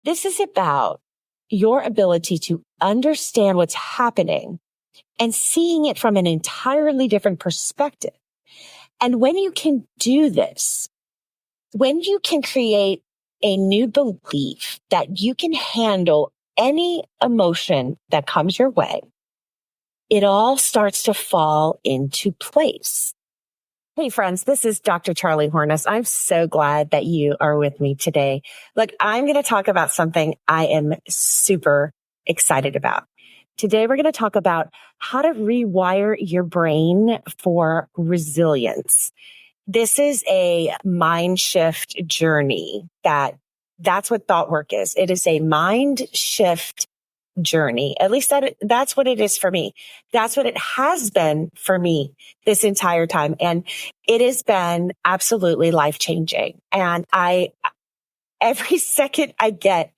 This is about your ability to understand what's happening and seeing it from an entirely different perspective. And when you can do this, when you can create a new belief that you can handle any emotion that comes your way, it all starts to fall into place. Hey friends, this is Dr. Charlie Hornes. I'm so glad that you are with me today. Look, I'm going to talk about something I am super excited about. Today, we're going to talk about how to rewire your brain for resilience. This is a mind shift journey that's what thought work is. It is a mind shift journey. At least that's what it is for me. That's what it has been for me this entire time. And it has been absolutely life changing. And every second I get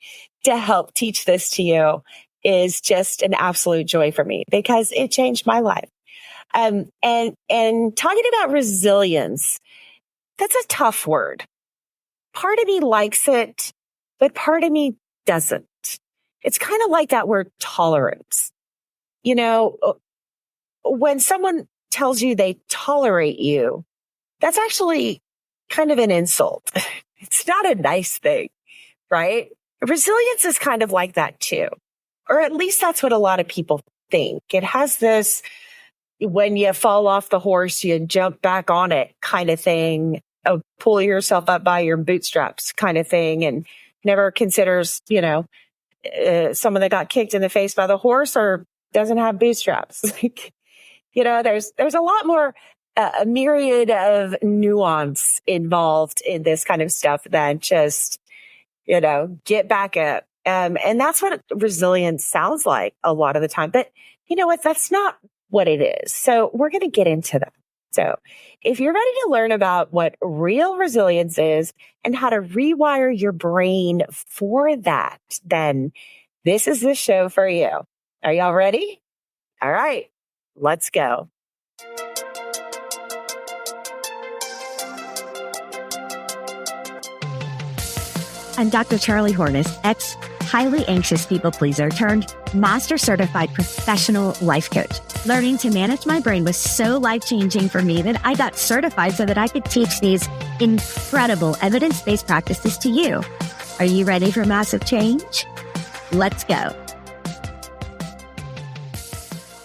to help teach this to you is just an absolute joy for me because it changed my life. And talking about resilience, that's a tough word. Part of me likes it, but part of me doesn't. It's kind of like that word tolerance. You know, when someone tells you they tolerate you, that's actually kind of an insult. It's not a nice thing, right? Resilience is kind of like that too. Or at least that's what a lot of people think. It has this, when you fall off the horse, you jump back on it kind of thing, pull yourself up by your bootstraps kind of thing, and never considers, someone that got kicked in the face by the horse or doesn't have bootstraps. There's a lot more, a myriad of nuance involved in this kind of stuff than just, get back up. And that's what resilience sounds like a lot of the time. But you know what? That's not what it is. So we're going to get into that. So if you're ready to learn about what real resilience is and how to rewire your brain for that, then this is the show for you. Are y'all ready? All right, let's go. I'm Dr. Charlie Hornes, highly anxious people pleaser turned master certified professional life coach. Learning to manage my brain was so life-changing for me that I got certified so that I could teach these incredible evidence-based practices to you. Are you ready for massive change? Let's go.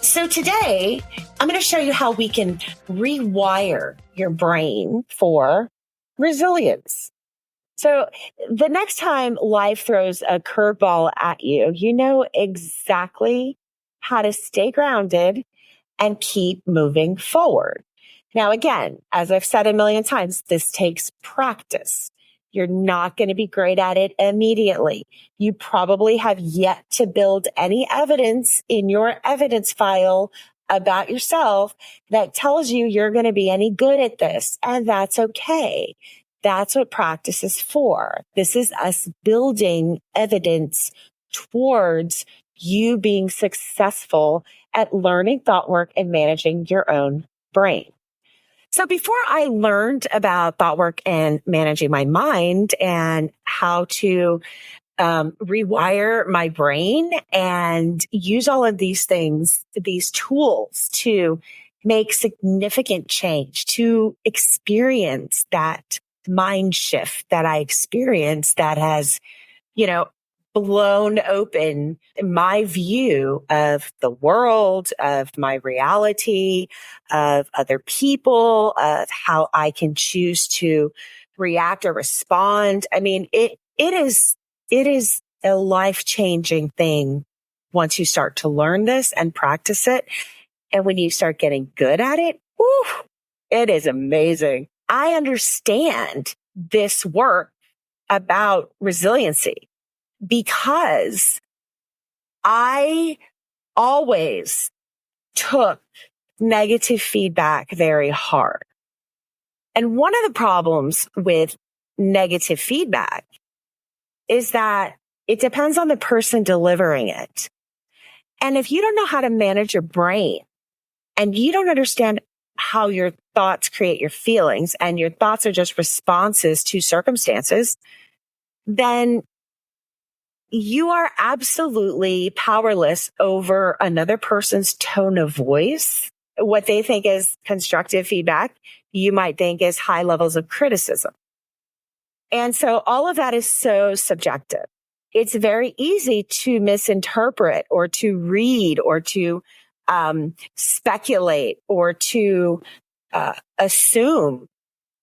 So today, I'm going to show you how we can rewire your brain for resilience. So the next time life throws a curveball at you, you know exactly how to stay grounded and keep moving forward. Now, again, as I've said a million times, this takes practice. You're not going to be great at it immediately. You probably have yet to build any evidence in your evidence file about yourself that tells you you're going to be any good at this. And that's okay. That's what practice is for. This is us building evidence towards you being successful at learning thought work and managing your own brain. So before I learned about thought work and managing my mind and how to rewire my brain and use all of these things, these tools to make significant change, to experience that mind shift that I experienced that has, blown open my view of the world, of my reality, of other people, of how I can choose to react or respond. I mean, it is a life-changing thing once you start to learn this and practice it. And when you start getting good at it, it is amazing. I understand this work about resiliency because I always took negative feedback very hard. And one of the problems with negative feedback is that it depends on the person delivering it. And if you don't know how to manage your brain and you don't understand how your thoughts create your feelings and your thoughts are just responses to circumstances, then you are absolutely powerless over another person's tone of voice. What they think is constructive feedback, you might think is high levels of criticism. And so all of that is so subjective. It's very easy to misinterpret or to read or to speculate or to assume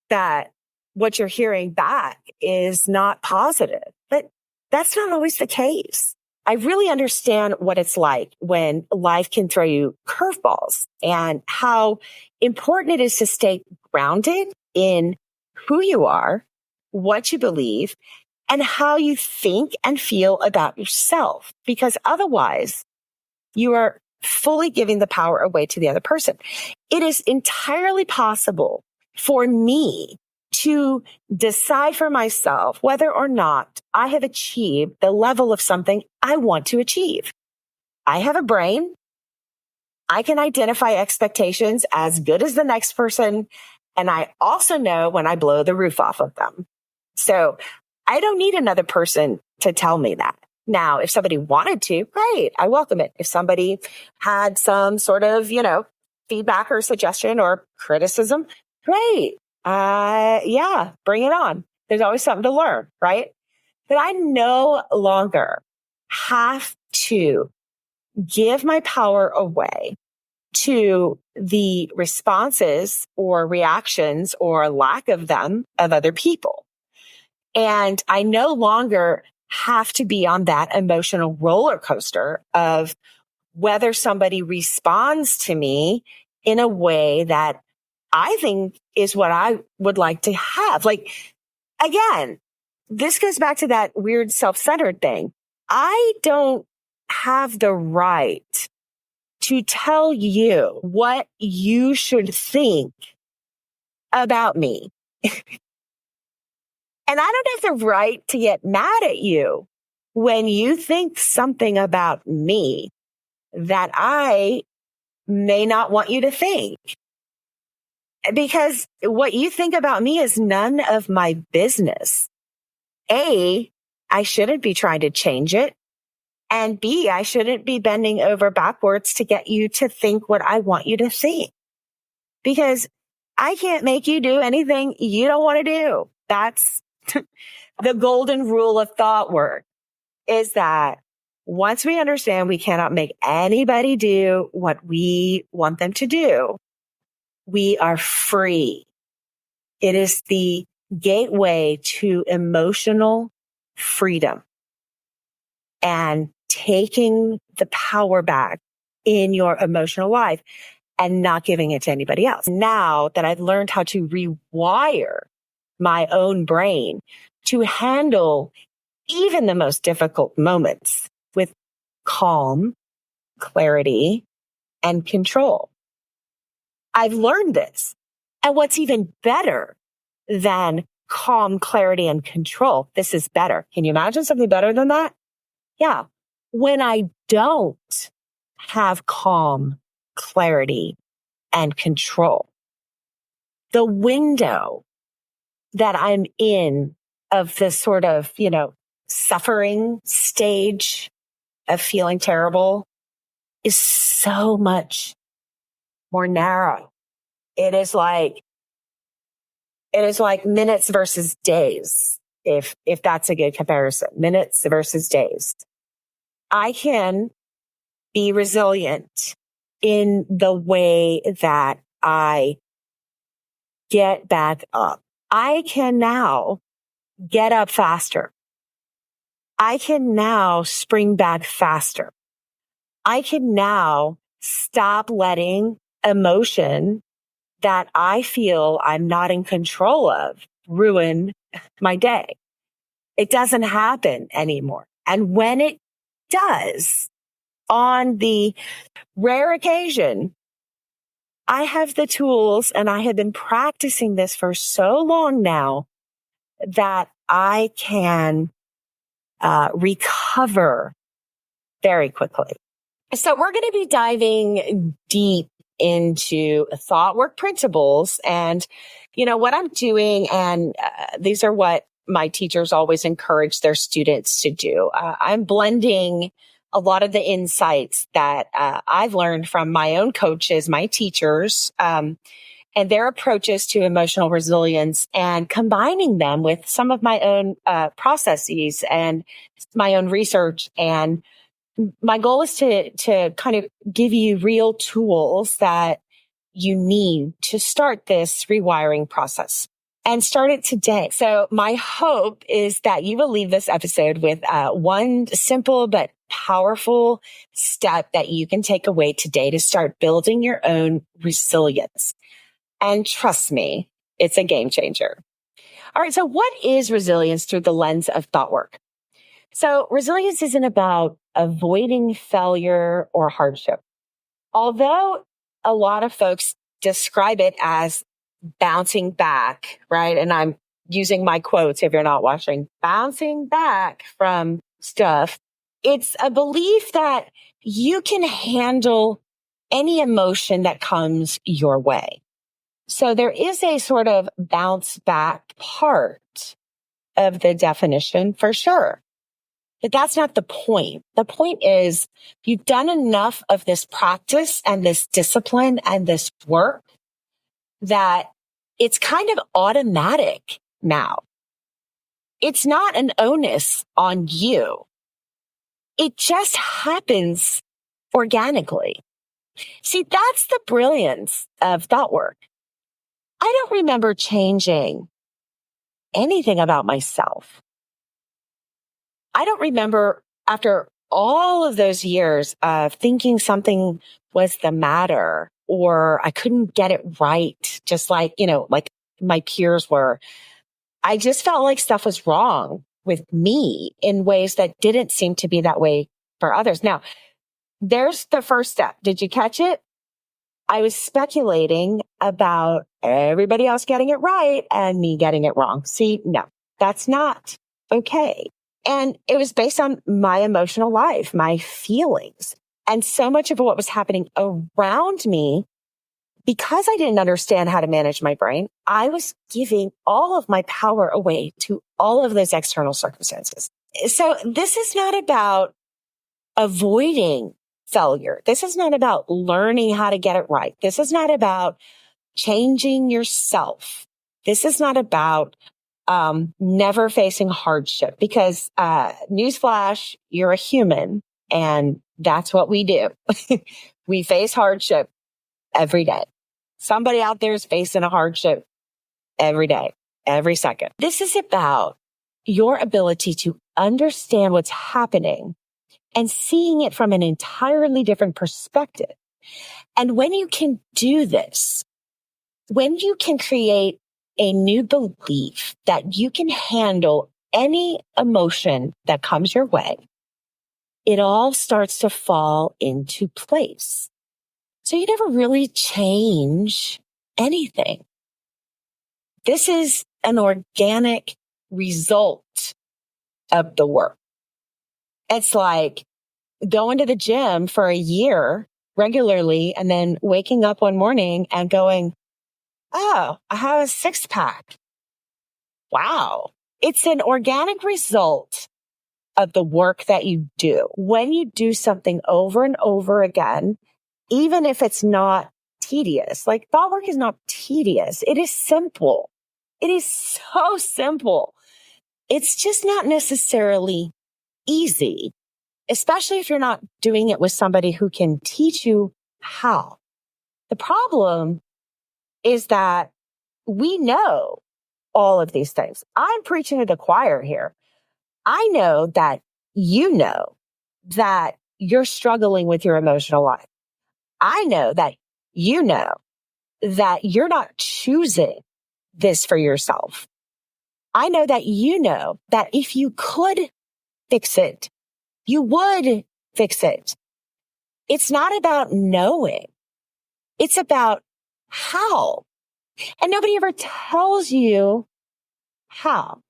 that what you're hearing back is not positive. But that's not always the case. I really understand what it's like when life can throw you curveballs and how important it is to stay grounded in who you are, what you believe, and how you think and feel about yourself. Because otherwise, you are fully giving the power away to the other person. It is entirely possible for me to decide for myself whether or not I have achieved the level of something I want to achieve. I have a brain. I can identify expectations as good as the next person. And I also know when I blow the roof off of them. So I don't need another person to tell me that. Now, if somebody wanted to, great, I welcome it. If somebody had some sort of, feedback or suggestion or criticism, great. Yeah, bring it on. There's always something to learn, right? But I no longer have to give my power away to the responses or reactions or lack of them of other people. And I no longer have to be on that emotional roller coaster of whether somebody responds to me in a way that I think is what I would like to have. Like, again, this goes back to that weird self-centered thing. I don't have the right to tell you what you should think about me. And I don't have the right to get mad at you when you think something about me that I may not want you to think. Because what you think about me is none of my business. A, I shouldn't be trying to change it. And B, I shouldn't be bending over backwards to get you to think what I want you to think. Because I can't make you do anything you don't want to do. That's the golden rule of thought work, is that once we understand we cannot make anybody do what we want them to do, we are free. It is the gateway to emotional freedom and taking the power back in your emotional life and not giving it to anybody else. Now that I've learned how to rewire my own brain to handle even the most difficult moments with calm, clarity, and control. I've learned this. And what's even better than calm, clarity, and control, this is better. Can you imagine something better than that? Yeah. When I don't have calm, clarity, and control, the window that I'm in of this sort of, suffering stage of feeling terrible is so much more narrow. It is like minutes versus days. If that's a good comparison, minutes versus days. I can be resilient in the way that I get back up. I can now get up faster. I can now spring back faster. I can now stop letting emotion that I feel I'm not in control of ruin my day. It doesn't happen anymore. And when it does, on the rare occasion, I have the tools, and I have been practicing this for so long now that I can recover very quickly. So we're going to be diving deep into thought work principles and, what I'm doing. And these are what my teachers always encourage their students to do. I'm blending a lot of the insights that I've learned from my own coaches, my teachers, and their approaches to emotional resilience, and combining them with some of my own processes and my own research. And my goal is to kind of give you real tools that you need to start this rewiring process, and start it today. So my hope is that you will leave this episode with one simple but powerful step that you can take away today to start building your own resilience. And trust me, it's a game changer. All right. So what is resilience through the lens of thought work? So resilience isn't about avoiding failure or hardship. Although a lot of folks describe it as bouncing back, right? And I'm using my quotes if you're not watching, bouncing back from stuff. It's a belief that you can handle any emotion that comes your way. So there is a sort of bounce back part of the definition for sure. But that's not the point. The point is you've done enough of this practice and this discipline and this work that it's kind of automatic now. It's not an onus on you. It just happens organically. See, that's the brilliance of thought work. I don't remember changing anything about myself. I don't remember after all of those years of thinking something was the matter or I couldn't get it right, just like, like my peers were. I just felt like stuff was wrong with me in ways that didn't seem to be that way for others. Now, there's the first step. Did you catch it? I was speculating about everybody else getting it right and me getting it wrong. See, no, that's not okay. And it was based on my emotional life, my feelings. And so much of what was happening around me, because I didn't understand how to manage my brain, I was giving all of my power away to all of those external circumstances. So this is not about avoiding failure. This is not about learning how to get it right. This is not about changing yourself. This is not about never facing hardship, because newsflash, you're a human and that's what we do. We face hardship every day. Somebody out there is facing a hardship every day, every second. This is about your ability to understand what's happening and seeing it from an entirely different perspective. And when you can do this, when you can create a new belief that you can handle any emotion that comes your way, it all starts to fall into place. So you never really change anything. This is an organic result of the work. It's like going to the gym for a year regularly and then waking up one morning and going, oh, I have a six pack. Wow. It's an organic result of the work that you do. When you do something over and over again, even if it's not tedious, like thought work is not tedious. It is simple. It is so simple. It's just not necessarily easy, especially if you're not doing it with somebody who can teach you how. The problem is that we know all of these things. I'm preaching to the choir here. I know that you're struggling with your emotional life. I know that you're not choosing this for yourself. I know that if you could fix it, you would fix it. It's not about knowing. It's about how. And nobody ever tells you how.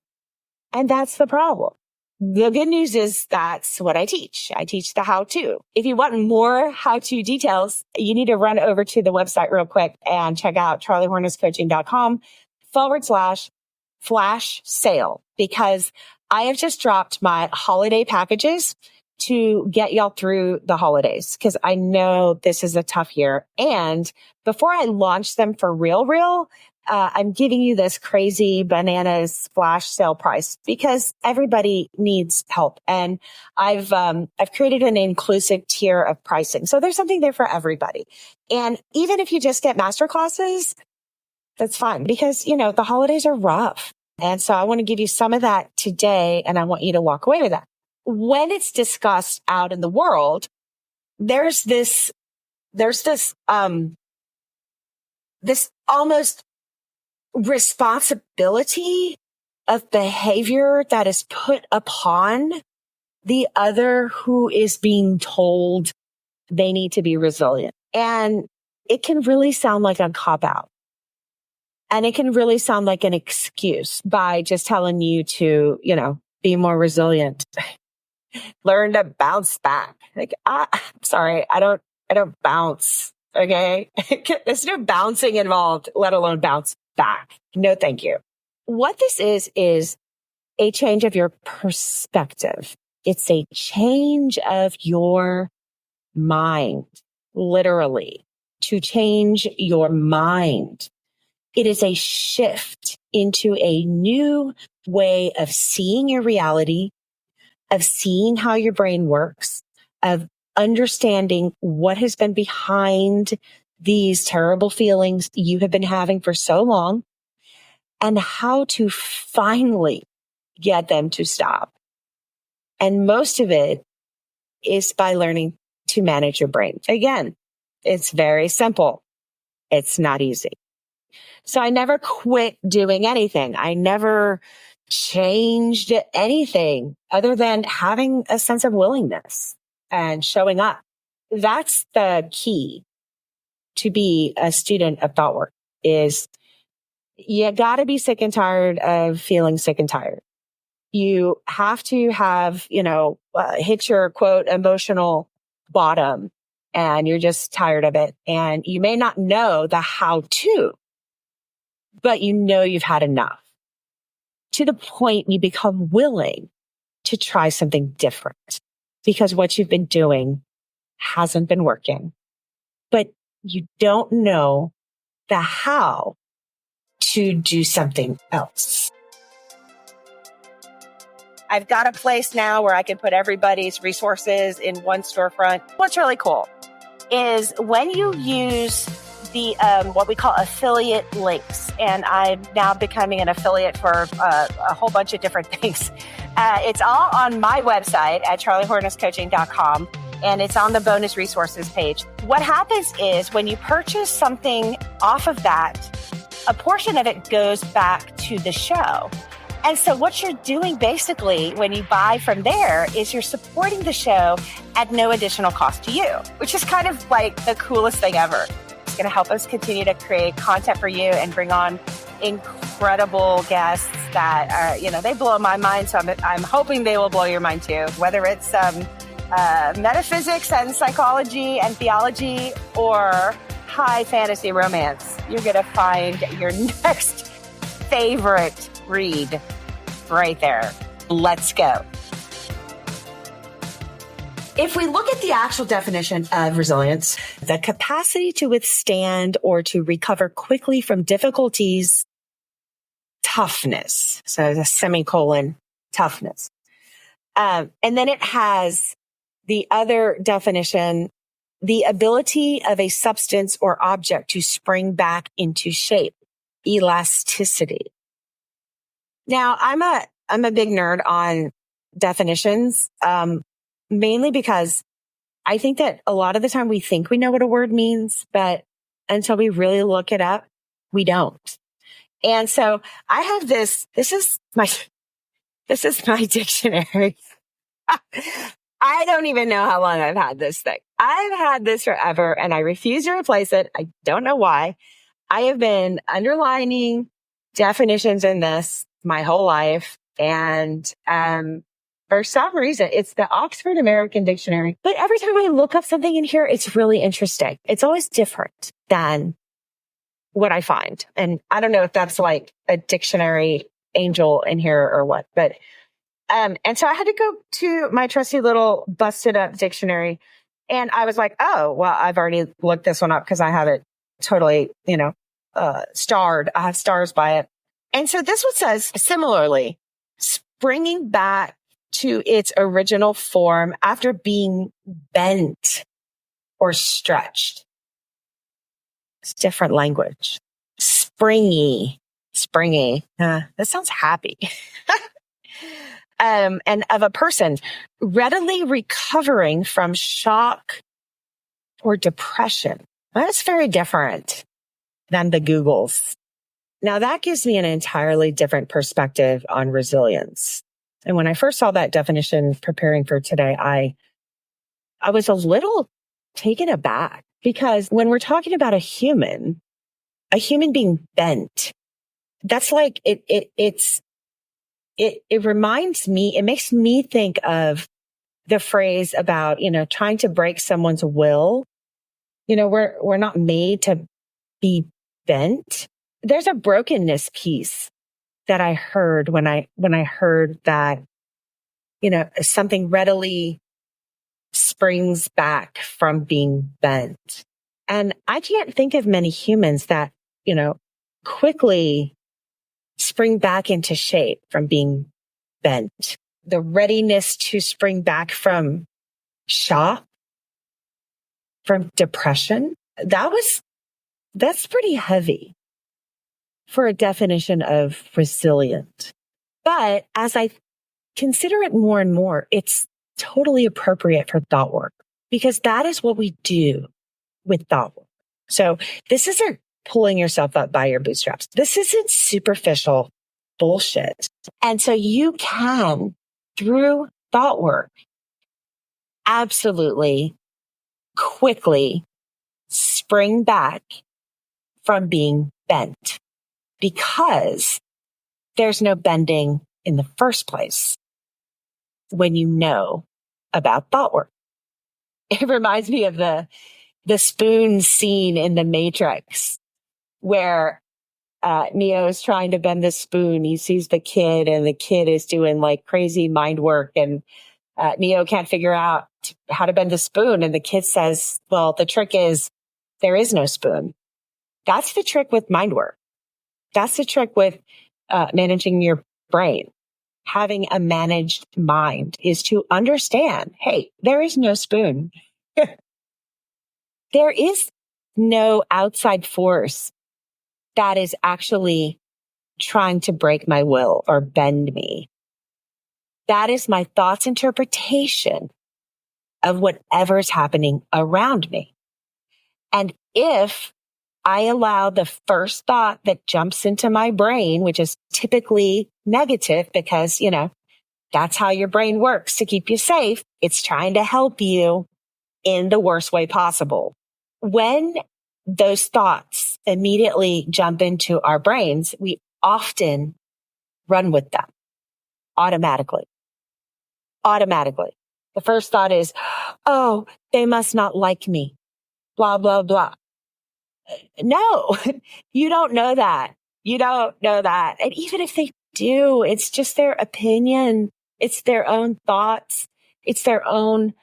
And that's the problem. The good news is that's what I teach. I teach the how-to. If you want more how-to details, you need to run over to the website real quick and check out charliehornetscoaching.com/flash sale. because I have just dropped my holiday packages to get y'all through the holidays, because I know this is a tough year. And before I launch them for real, I'm giving you this crazy bananas flash sale price because everybody needs help. And I've created an inclusive tier of pricing. So there's something there for everybody. And even if you just get masterclasses, that's fine, because, the holidays are rough. And so I want to give you some of that today, and I want you to walk away with that. When it's discussed out in the world, there's this almost responsibility of behavior that is put upon the other who is being told they need to be resilient. And it can really sound like a cop-out. And it can really sound like an excuse by just telling you to, be more resilient. Learn to bounce back. Like, I'm sorry, I don't bounce. Okay. There's no bouncing involved, let alone bounce back. No, thank you. What this is a change of your perspective. It's a change of your mind, literally, to change your mind. It is a shift into a new way of seeing your reality, of seeing how your brain works, of understanding what has been behind these terrible feelings you have been having for so long, and how to finally get them to stop. And most of it is by learning to manage your brain. Again, it's very simple. It's not easy. So I never quit doing anything. I never changed anything other than having a sense of willingness and showing up. That's the key to be a student of thought work, is you got to be sick and tired of feeling sick and tired. You have to have, hit your quote emotional bottom, and you're just tired of it. And you may not know the how to, but you've had enough, to the point you become willing to try something different, because what you've been doing hasn't been working, but you don't know the how to do something else. I've got a place now where I can put everybody's resources in one storefront. What's really cool is when you use the what we call affiliate links, and I'm now becoming an affiliate for a whole bunch of different things. It's all on my website at charliehornesscoaching.com, and it's on the bonus resources page. What happens is when you purchase something off of that, a portion of it goes back to the show. And so what you're doing basically when you buy from there is you're supporting the show at no additional cost to you, which is kind of like the coolest thing ever. It's going to help us continue to create content for you and bring on incredible guests that are, they blow my mind. So I'm hoping they will blow your mind too, whether it's metaphysics and psychology and theology or high fantasy romance. You're going to find your next favorite read right there. Let's go. If we look at the actual definition of resilience, the capacity to withstand or to recover quickly from difficulties, toughness. So the semicolon, toughness. And then it has the other definition, the ability of a substance or object to spring back into shape, elasticity. Now, I'm a big nerd on definitions, mainly because I think that a lot of the time we think we know what a word means, but until we really look it up, we don't. And so I have this is my dictionary. I don't even know how long I've had this thing. I've had this forever and I refuse to replace it. I don't know why. I have been underlining definitions in this my whole life. And, for some reason, it's the Oxford American Dictionary. But every time I look up something in here, it's really interesting. It's always different than what I find. And I don't know if that's like a dictionary angel in here or what. But, and so I had to go to my trusty little busted up dictionary. And I was like, oh, well, I've already looked this one up because I have it totally, starred. I have stars by it. And so this one says, similarly, springing back to its original form after being bent or stretched. It's different language. Springy. That sounds happy. And of a person readily recovering from shock or depression. That's very different than the Googles. Now that gives me an entirely different perspective on resilience. And when I first saw that definition preparing for today, I was a little taken aback because when we're talking about a human being bent, that's like, it reminds me, it makes me think of the phrase about, trying to break someone's will. We're not made to be bent. There's a brokenness piece that I heard when I heard that, something readily springs back from being bent. And I can't think of many humans that, quickly spring back into shape from being bent. The readiness to spring back from shock, from depression, that's pretty heavy for a definition of resilient. But as I consider it more and more, it's totally appropriate for thought work because that is what we do with thought work. So this isn't pulling yourself up by your bootstraps. This isn't superficial bullshit. And so you can, through thought work, absolutely quickly spring back from being bent because there's no bending in the first place when you know about thought work. It reminds me of the spoon scene in The Matrix where Neo is trying to bend the spoon. He sees the kid and the kid is doing like crazy mind work and Neo can't figure out how to bend the spoon. And the kid says, well, the trick is there is no spoon. That's the trick with mind work. That's the trick with managing your brain. Having a managed mind is to understand, hey, there is no spoon. There is no outside force that is actually trying to break my will or bend me. That is my thoughts interpretation of whatever's happening around me. And if I allow the first thought that jumps into my brain, which is typically negative because, that's how your brain works to keep you safe. It's trying to help you in the worst way possible. When those thoughts immediately jump into our brains, we often run with them automatically. The first thought is, oh, they must not like me, blah, blah, blah. No, you don't know that. And even if they do, it's just their opinion. It's their own thoughts. It's their own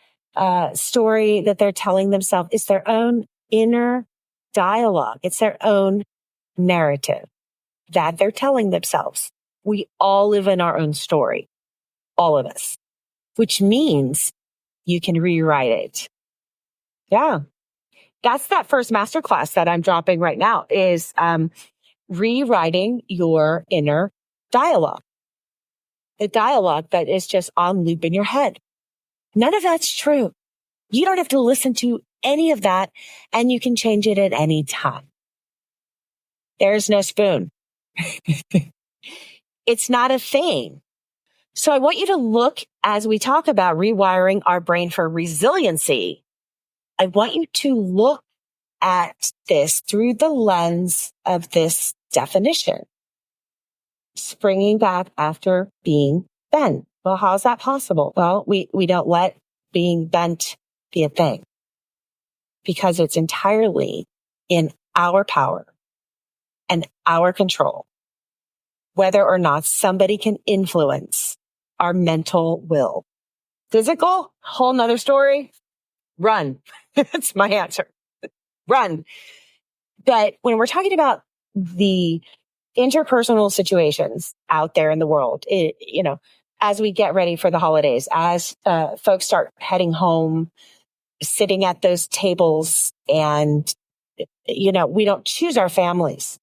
story that they're telling themselves. It's their own inner dialogue. It's their own narrative that they're telling themselves. We all live in our own story, all of us, which means you can rewrite it. Yeah. That's that first masterclass that I'm dropping right now is rewriting your inner dialogue. The dialogue that is just on loop in your head. None of that's true. You don't have to listen to any of that and you can change it at any time. There's no spoon. It's not a thing. So I want you to look as we talk about rewiring our brain for resiliency. I want you to look at this through the lens of this definition. Springing back after being bent. Well, how is that possible? Well, we don't let being bent be a thing because it's entirely in our power and our control. whether or not somebody can influence our mental will. Physical, whole nother story. Run. That's my answer. Run. But when we're talking about the interpersonal situations out there in the world, as we get ready for the holidays, as folks start heading home, sitting at those tables, and, we don't choose our families,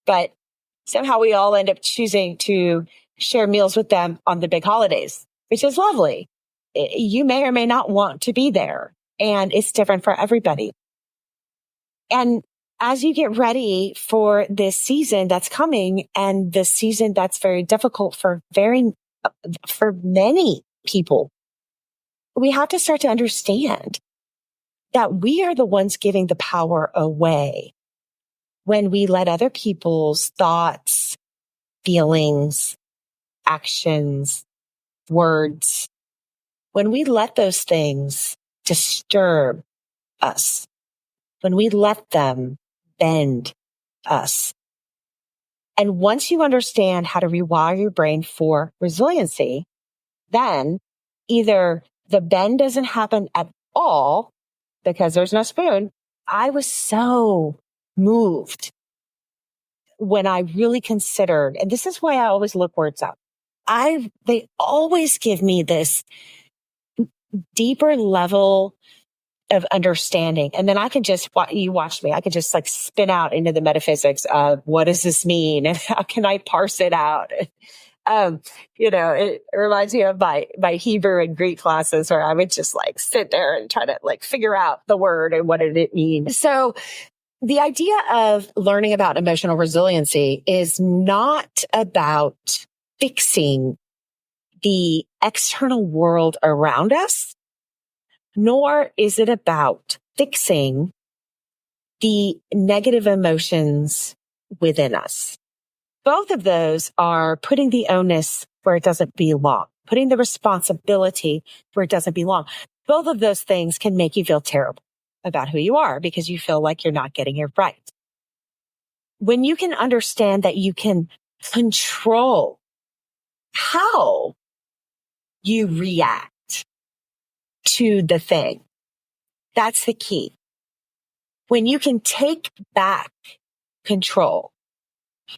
but somehow we all end up choosing to share meals with them on the big holidays, which is lovely. You may or may not want to be there, and it's different for everybody. And as you get ready for this season that's coming, and the season that's very difficult for many people, we have to start to understand that we are the ones giving the power away when we let other people's thoughts, feelings, actions, words, when we let those things disturb us, when we let them bend us. And once you understand how to rewire your brain for resiliency, then either the bend doesn't happen at all because there's no spoon. I was so moved when I really considered, and this is why I always look words up. They always give me this deeper level of understanding. And then I can just, you watch me, I can just like spin out into the metaphysics of what does this mean? And how can I parse it out? It reminds me of my Hebrew and Greek classes where I would just like sit there and try to like figure out the word and what did it mean. So the idea of learning about emotional resiliency is not about fixing the external world around us, nor is it about fixing the negative emotions within us. Both of those are putting the onus where it doesn't belong, putting the responsibility where it doesn't belong. Both of those things can make you feel terrible about who you are because you feel like you're not getting it right. When you can understand that you can control how you react to the thing, that's the key. When you can take back control,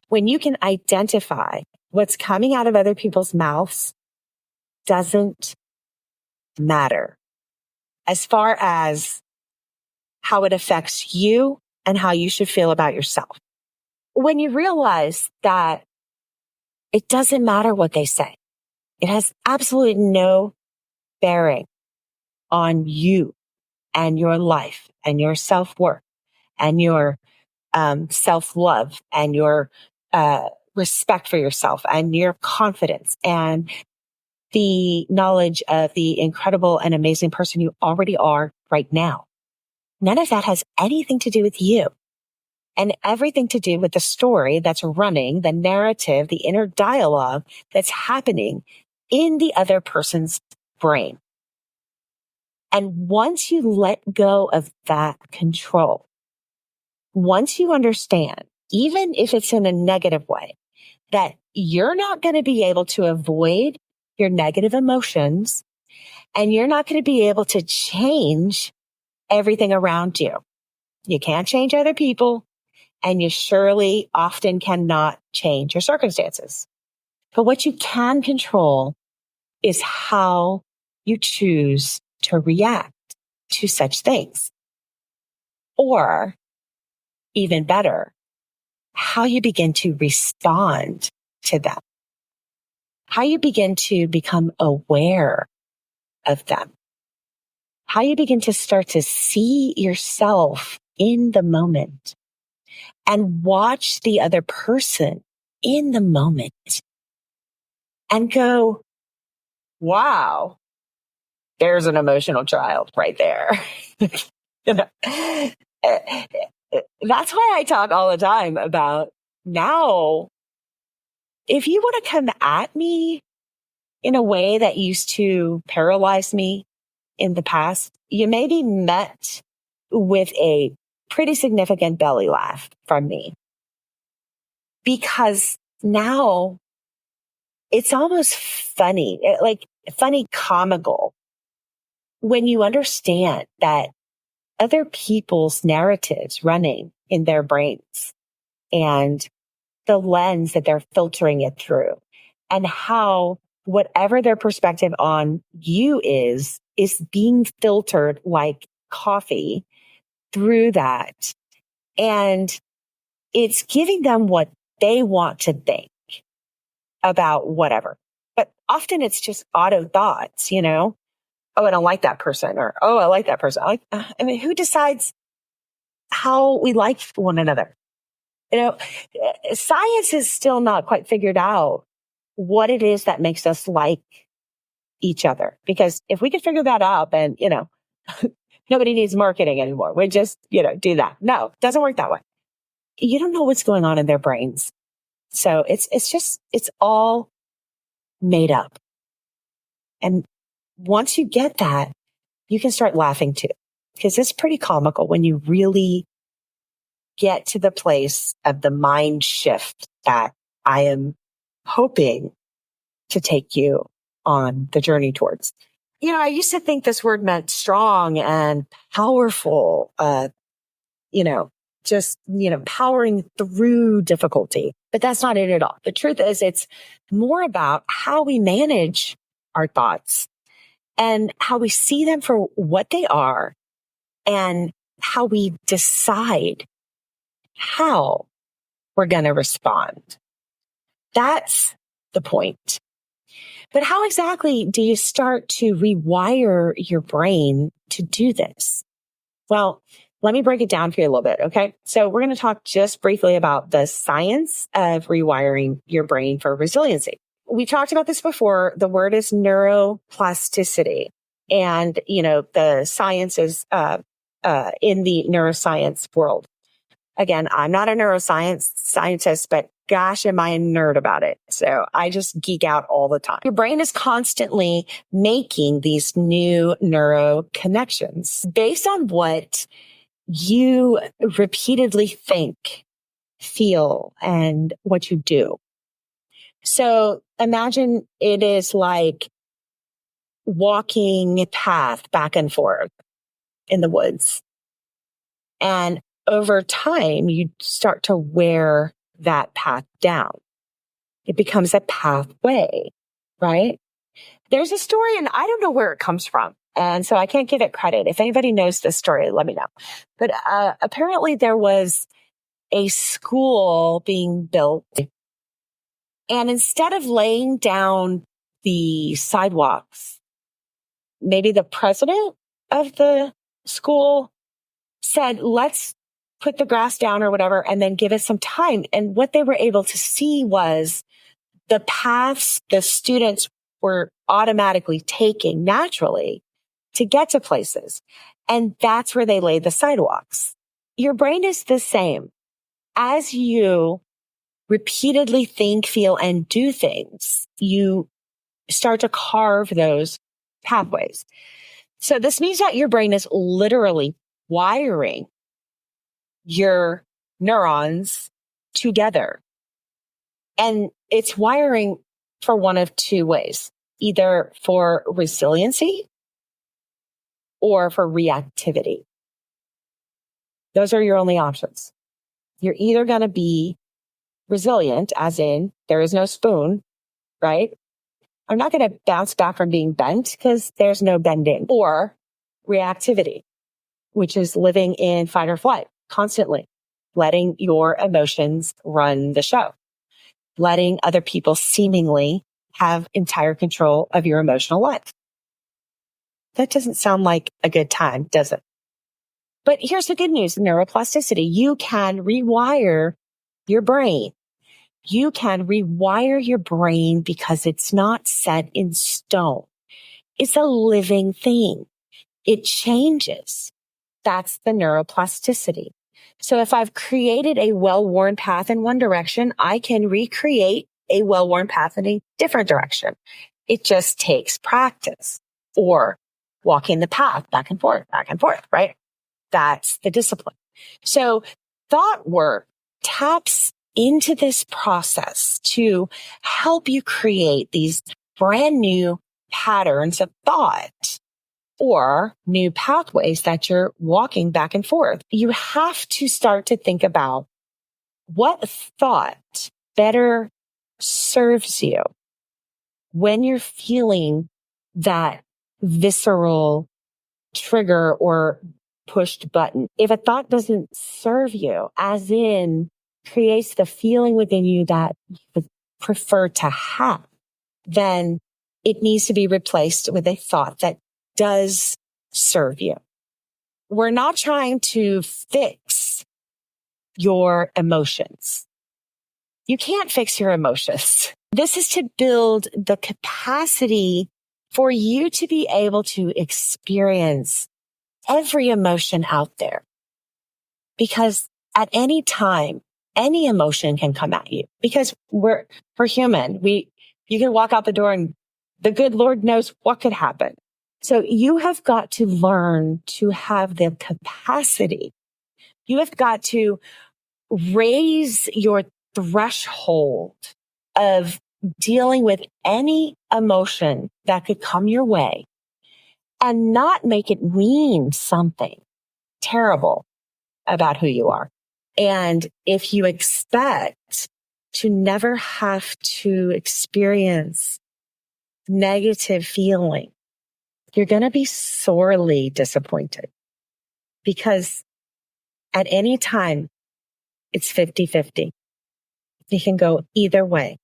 when you can identify what's coming out of other people's mouths doesn't matter as far as how it affects you and how you should feel about yourself. When you realize that it doesn't matter what they say, it has absolutely no bearing on you and your life and your self-worth and your self-love and your respect for yourself and your confidence and the knowledge of the incredible and amazing person you already are right now. None of that has anything to do with you and everything to do with the story that's running, the narrative, the inner dialogue that's happening in the other person's brain. And once you let go of that control, once you understand, even if it's in a negative way, that you're not going to be able to avoid your negative emotions and you're not going to be able to change everything around you. You can't change other people and you surely often cannot change your circumstances. But what you can control is how you choose to react to such things. Or even better, how you begin to respond to them, how you begin to become aware of them, how you begin to start to see yourself in the moment and watch the other person in the moment and go, wow, there's an emotional child right there. That's why I talk all the time about now, if you want to come at me in a way that used to paralyze me in the past, you may be met with a pretty significant belly laugh from me because now it's almost funny, like funny, comical when you understand that other people's narratives running in their brains and the lens that they're filtering it through, and how whatever their perspective on you is being filtered like coffee through that. And it's giving them what they want to think about whatever. But often it's just auto thoughts, Oh, I don't like that person, or, oh, I like that person. Who decides how we like one another? Science is still not quite figured out what it is that makes us like each other. Because if we could figure that out, then, nobody needs marketing anymore. We just, do that. No, it doesn't work that way. You don't know what's going on in their brains. So it's all made up. And once you get that, you can start laughing too, because it's pretty comical when you really get to the place of the mind shift that I am hoping to take you on the journey towards. I used to think this word meant strong and powerful, powering through difficulty. But that's not it at all. The truth is, it's more about how we manage our thoughts and how we see them for what they are, and how we decide how we're going to respond. That's the point. But how exactly do you start to rewire your brain to do this? Well, let me break it down for you a little bit, okay? So we're going to talk just briefly about the science of rewiring your brain for resiliency. We talked about this before. The word is neuroplasticity. And, the science is in the neuroscience world. Again, I'm not a neuroscience scientist, but gosh, am I a nerd about it. So I just geek out all the time. Your brain is constantly making these new neuro connections based on what you repeatedly think, feel, and what you do. So imagine it is like walking a path back and forth in the woods. And over time, you start to wear that path down. It becomes a pathway, right? There's a story, and I don't know where it comes from. And so I can't give it credit. If anybody knows this story, let me know. But apparently there was a school being built. And instead of laying down the sidewalks, maybe the president of the school said, let's put the grass down or whatever, and then give us some time. And what they were able to see was the paths the students were automatically taking naturally to get to places. And that's where they laid the sidewalks. Your brain is the same. As you repeatedly think, feel, and do things, you start to carve those pathways. So this means that your brain is literally wiring your neurons together. And it's wiring for one of two ways, either for resiliency or for reactivity. Those are your only options. You're either going to be resilient, as in there is no spoon, right? I'm not going to bounce back from being bent because there's no bending. Or reactivity, which is living in fight or flight constantly, letting your emotions run the show, letting other people seemingly have entire control of your emotional life. That doesn't sound like a good time, does it? But here's the good news, neuroplasticity. You can rewire your brain. You can rewire your brain because it's not set in stone. It's a living thing. It changes. That's the neuroplasticity. So if I've created a well-worn path in one direction, I can recreate a well-worn path in a different direction. It just takes practice, or walking the path back and forth, right? That's the discipline. So thought work taps into this process to help you create these brand new patterns of thought or new pathways that you're walking back and forth. You have to start to think about what thought better serves you when you're feeling that visceral trigger or pushed button. If a thought doesn't serve you, as in creates the feeling within you that you would prefer to have, then it needs to be replaced with a thought that does serve you. We're not trying to fix your emotions. You can't fix your emotions. This is to build the capacity for you to be able to experience every emotion out there. Because at any time, any emotion can come at you because we're human. You can walk out the door and the good Lord knows what could happen. So you have got to learn to have the capacity. You have got to raise your threshold of dealing with any emotion that could come your way and not make it mean something terrible about who you are. And if you expect to never have to experience negative feeling, you're going to be sorely disappointed because at any time, it's 50-50. You can go either way.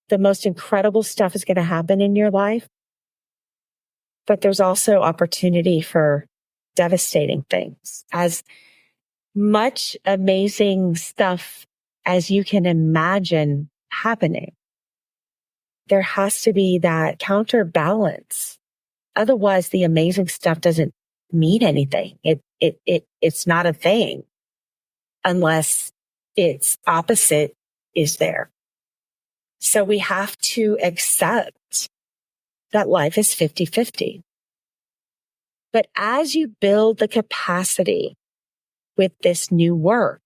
The most incredible stuff is going to happen in your life, but there's also opportunity for devastating things. As much amazing stuff as you can imagine happening, there has to be that counterbalance. Otherwise, the amazing stuff doesn't mean anything. It's not a thing unless its opposite is there. So we have to accept that life is 50-50. But as you build the capacity with this new work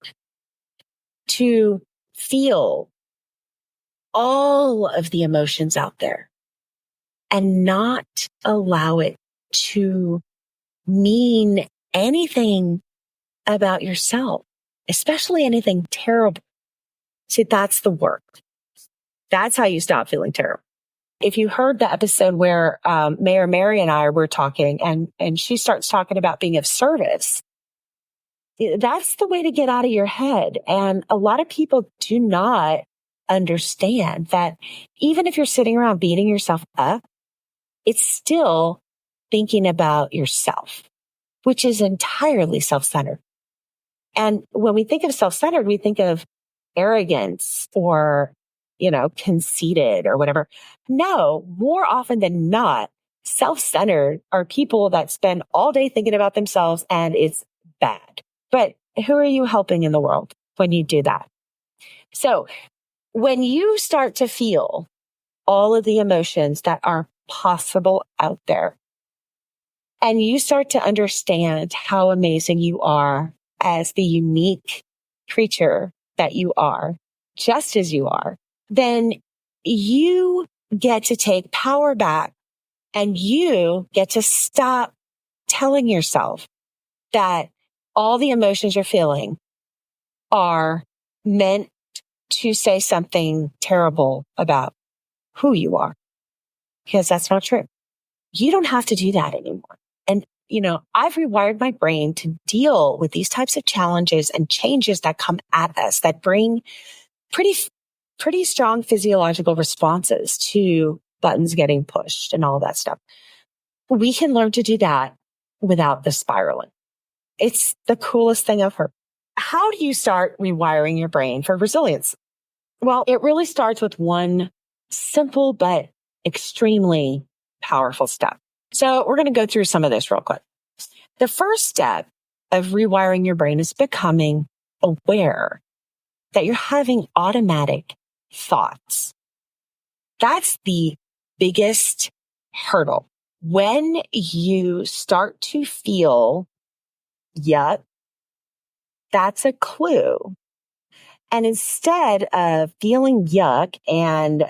to feel all of the emotions out there and not allow it to mean anything about yourself, especially anything terrible. See, that's the work. That's how you stop feeling terrible. If you heard the episode where Mayor Mary and I were talking and she starts talking about being of service, that's the way to get out of your head. And a lot of people do not understand that even if you're sitting around beating yourself up, it's still thinking about yourself, which is entirely self-centered. And when we think of self-centered, we think of arrogance or, conceited or whatever. No, more often than not, self-centered are people that spend all day thinking about themselves and it's bad. But who are you helping in the world when you do that? So when you start to feel all of the emotions that are possible out there, and you start to understand how amazing you are as the unique creature that you are, just as you are, then you get to take power back and you get to stop telling yourself that all the emotions you're feeling are meant to say something terrible about who you are, because that's not true. You don't have to do that anymore. And, I've rewired my brain to deal with these types of challenges and changes that come at us that bring pretty strong physiological responses to buttons getting pushed and all that stuff. We can learn to do that without the spiraling. It's the coolest thing I've heard. How do you start rewiring your brain for resilience? Well, it really starts with one simple but extremely powerful step. So we're going to go through some of this real quick. The first step of rewiring your brain is becoming aware that you're having automatic thoughts. That's the biggest hurdle. When you start to feel, yep, that's a clue And instead of feeling yuck and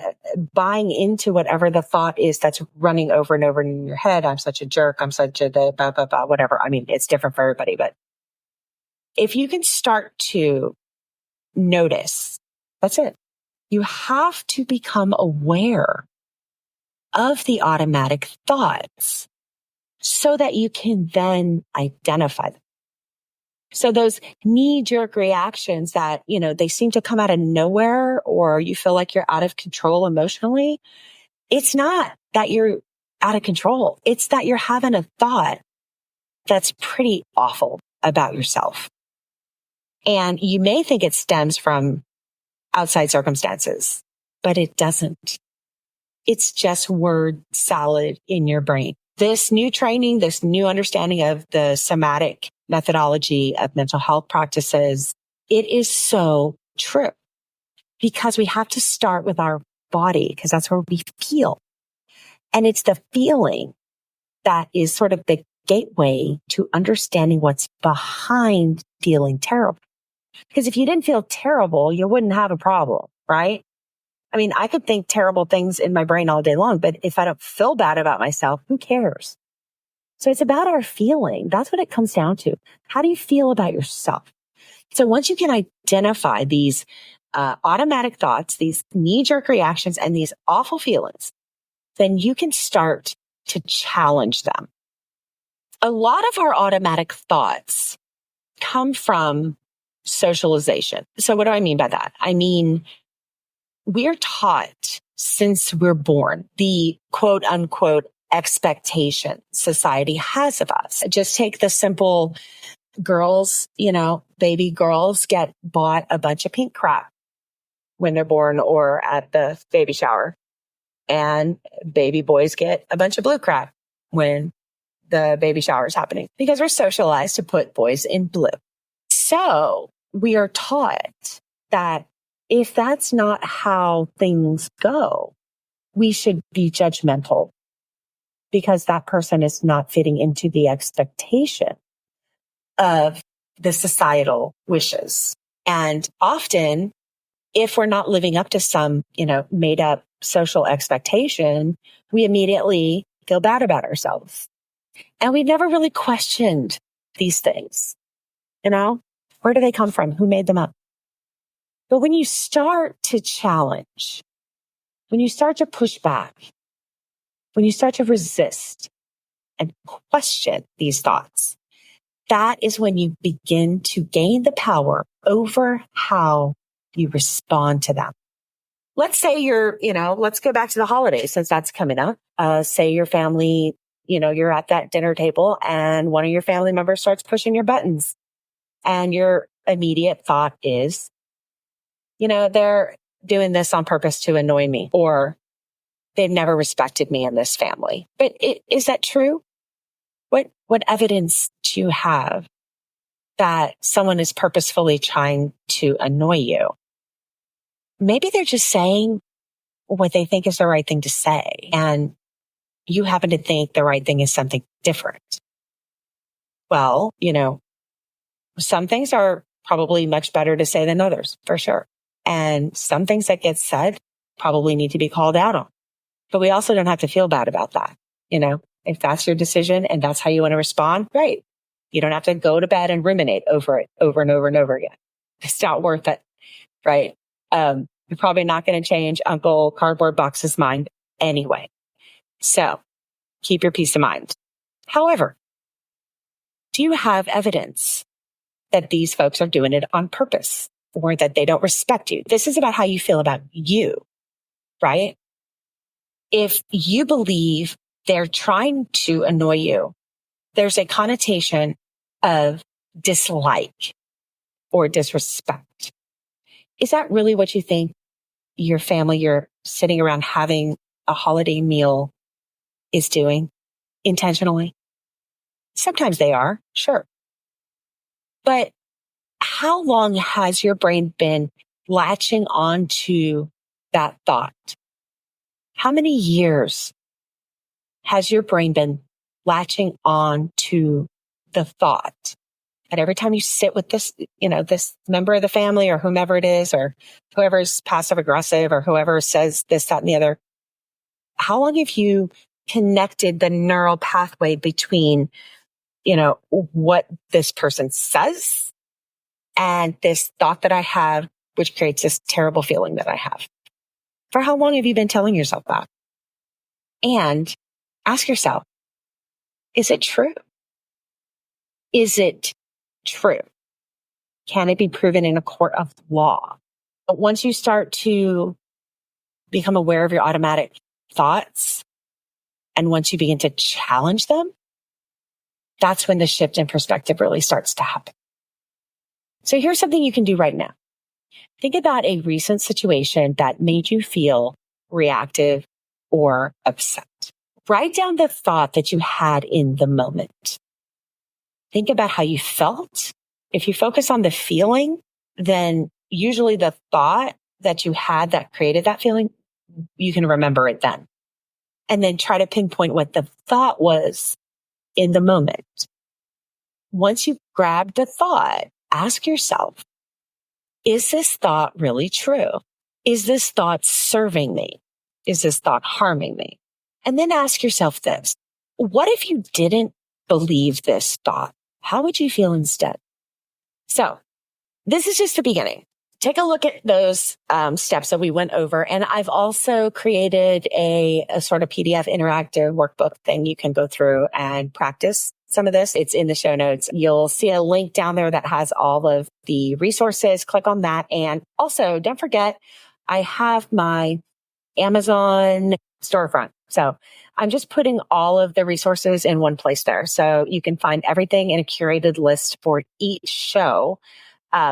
buying into whatever the thought is that's running over and over in your head, I'm such a jerk, I'm such a blah, blah, blah, whatever. I mean, it's different for everybody, but if you can start to notice, that's it. You have to become aware of the automatic thoughts so that you can then identify them. So those knee-jerk reactions that, they seem to come out of nowhere, or you feel like you're out of control emotionally, it's not that you're out of control. It's that you're having a thought that's pretty awful about yourself. And you may think it stems from outside circumstances, but it doesn't. It's just word salad in your brain. This new training, this new understanding of the somatic methodology of mental health practices, it is so true because we have to start with our body because that's where we feel. And it's the feeling that is sort of the gateway to understanding what's behind feeling terrible. Because if you didn't feel terrible, you wouldn't have a problem, right? I mean, I could think terrible things in my brain all day long, but if I don't feel bad about myself, who cares? So it's about our feeling. That's what it comes down to. How do you feel about yourself? So once you can identify these automatic thoughts, these knee-jerk reactions, and these awful feelings, then you can start to challenge them. A lot of our automatic thoughts come from socialization. So what do I mean by that? I mean, we're taught since we're born the quote unquote expectation society has of us. Just take the simple girls, baby girls get bought a bunch of pink crap when they're born or at the baby shower. And baby boys get a bunch of blue crap when the baby shower is happening because we're socialized to put boys in blue. So we are taught that if that's not how things go, we should be judgmental because that person is not fitting into the expectation of the societal wishes. And often, if we're not living up to some, made up social expectation, we immediately feel bad about ourselves. And we've never really questioned these things. Where do they come from? Who made them up? But when you start to challenge, when you start to push back, when you start to resist and question these thoughts, that is when you begin to gain the power over how you respond to them. Let's say let's go back to the holidays since that's coming up. Say your family, you're at that dinner table and one of your family members starts pushing your buttons and your immediate thought is, they're doing this on purpose to annoy me, or they've never respected me in this family. But is that true? What evidence do you have that someone is purposefully trying to annoy you? Maybe they're just saying what they think is the right thing to say, and you happen to think the right thing is something different. Well, some things are probably much better to say than others, for sure. And some things that get said probably need to be called out on. But we also don't have to feel bad about that. If that's your decision and that's how you want to respond, great. You don't have to go to bed and ruminate over it over and over and over again. It's not worth it, right? You're probably not going to change Uncle Cardboard Box's mind anyway. So keep your peace of mind. However, do you have evidence that these folks are doing it on purpose or that they don't respect you? This is about how you feel about you, right? If you believe they're trying to annoy you, there's a connotation of dislike or disrespect. Is that really what you think your family, you're sitting around having a holiday meal is doing intentionally? Sometimes they are, sure. But how long has your brain been latching on to that thought? How many years has your brain been latching on to the thought And every time you sit with this, this member of the family or whomever it is, or whoever's passive aggressive or whoever says this, that, and the other, how long have you connected the neural pathway between, what this person says and this thought that I have, which creates this terrible feeling that I have? For how long have you been telling yourself that? And ask yourself, is it true? Is it true? Can it be proven in a court of law? But once you start to become aware of your automatic thoughts, and once you begin to challenge them, that's when the shift in perspective really starts to happen. So here's something you can do right now. Think about a recent situation that made you feel reactive or upset. Write down the thought that you had in the moment. Think about how you felt. If you focus on the feeling, then usually the thought that you had that created that feeling, you can remember it then. And then try to pinpoint what the thought was in the moment. Once you've grabbed the thought, ask yourself, is this thought really true? Is this thought serving me? Is this thought harming me? And then ask yourself this, what if you didn't believe this thought? How would you feel instead? So this is just the beginning. Take a look at those steps that we went over. And I've also created a sort of PDF interactive workbook thing you can go through and practice some of this. It's in the show notes. You'll see a link down there that has all of the resources. Click on that. And also, don't forget, I have my Amazon storefront. So I'm just putting all of the resources in one place there. So you can find everything in a curated list for each show,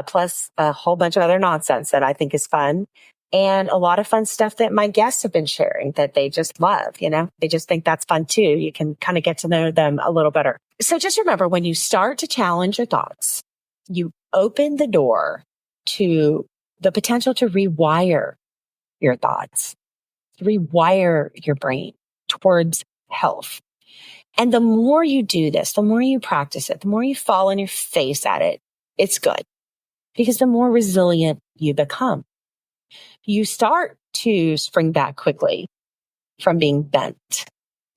plus a whole bunch of other nonsense that I think is fun. And a lot of fun stuff that my guests have been sharing that they just love. They just think that's fun too. You can kind of get to know them a little better. So just remember, when you start to challenge your thoughts, you open the door to the potential to rewire your thoughts, rewire your brain towards health. And the more you do this, the more you practice it, the more you fall on your face at it, it's good. Because the more resilient you become, you start to spring back quickly from being bent,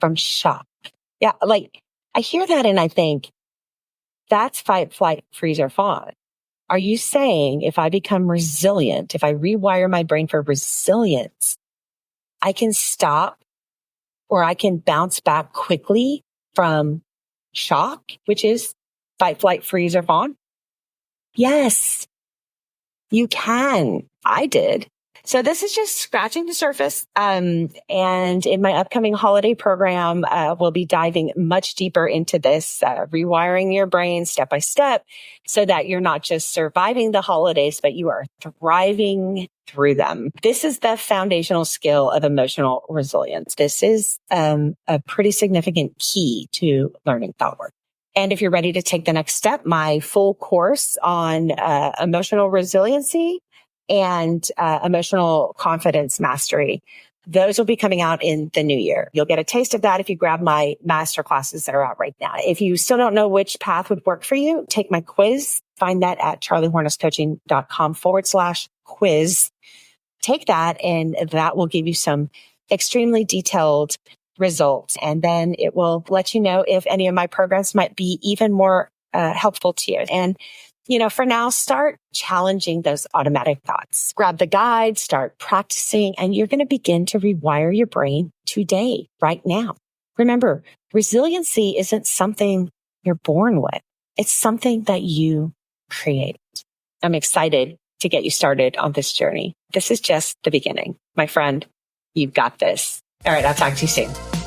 from shock. Yeah, I hear that and I think that's fight, flight, freeze, or fawn. Are you saying if I become resilient, if I rewire my brain for resilience, I can stop or I can bounce back quickly from shock, which is fight, flight, freeze, or fawn? Yes, you can. I did. So this is just scratching the surface. And in my upcoming holiday program, we'll be diving much deeper into this, rewiring your brain step by step so that you're not just surviving the holidays, but you are thriving through them. This is the foundational skill of emotional resilience. This is a pretty significant key to learning thought work. And if you're ready to take the next step, my full course on emotional resiliency and emotional confidence mastery, those will be coming out in the new year. You'll get a taste of that if you grab my masterclasses that are out right now. If you still don't know which path would work for you, take my quiz. Find that at charliehornesscoaching.com/quiz. Take that, and that will give you some extremely detailed results. And then it will let you know if any of my programs might be even more helpful to you. And for now, start challenging those automatic thoughts. Grab the guide, start practicing, and you're going to begin to rewire your brain today, right now. Remember, resiliency isn't something you're born with. It's something that you create. I'm excited to get you started on this journey. This is just the beginning. My friend, you've got this. All right, I'll talk to you soon.